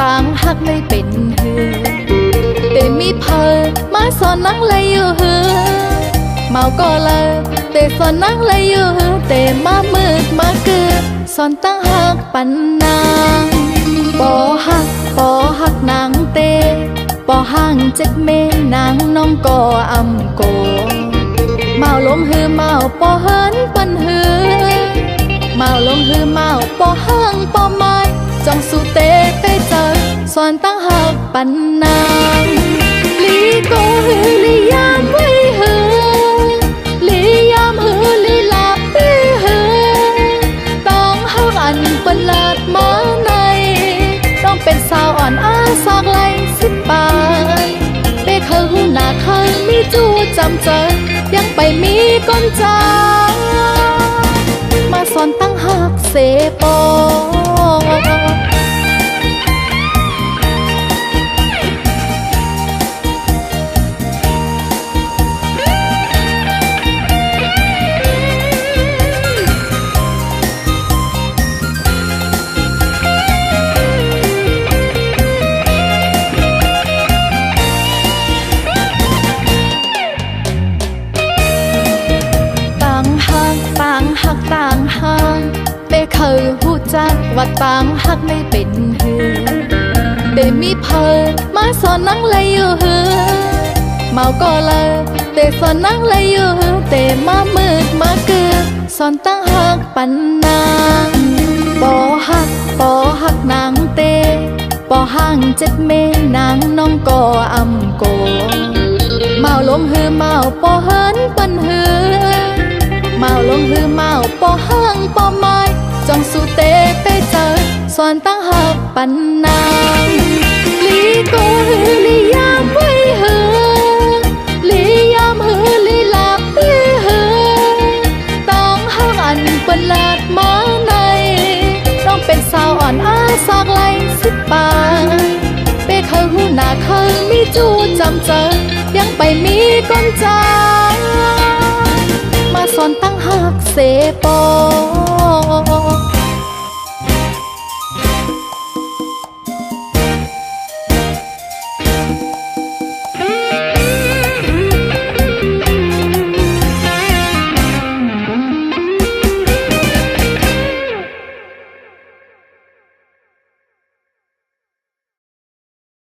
ต่างหักเลยเป็นหือแต่มีเพอมาสอนนังเลยอยู่หือเมาก็เลยแต่สอนนังเลยอยู่หือแต่มามืดมาเกือสอนตั้งหักปันนางปอหักนางเตปอห่างเจ็ดเมนางน้องก็อำโกเมาลมหือเมาปอเฮินปันหือเมาลมหือเมาปอห่างปอไม้จองสู่เตไปเจอสอนตั้งหักปันนางลีโกหือลียามไว้หือลียามหือลีลาปีหือต้องหักอันเปิดลาดมาในต้องเป็นสาวอ่อนอาสากไหล10 ปายเป้เคยหูหน้าเคยมีจูจำเจอยังไปมีก้นจามาสอนตั้งหักเสปอต่างหางเป้เคยหูจักว่าต่างหักไม่เป็นหือแต่มีเพอมาสอนนังเลยอยู่หือเมาก็เลยแต่สอนนังเลยอยู่หือแต่มามืดมาเกือสอนตั้งหักปันนางปอหักนางเตปอห่างเจ็ดเมนางน้องก็อำโกเมาลมหือเมาปอเฮินปันหือเมาลงหือเมาปอห่างปอไม้จองสู่เตไปเจอสอนตั้งหักปันนางลีโกหือลียามไว้หือลียามหือลีลาปีหือต้องหักอันเปิดลาดมาในต้องเป็นสาวอ่อนอาสากไหล10 ปายเป้เคยหูหน้าเคยมีจูจำเจอยังไปมีก้นจามาสอนตั้งหักเสปอ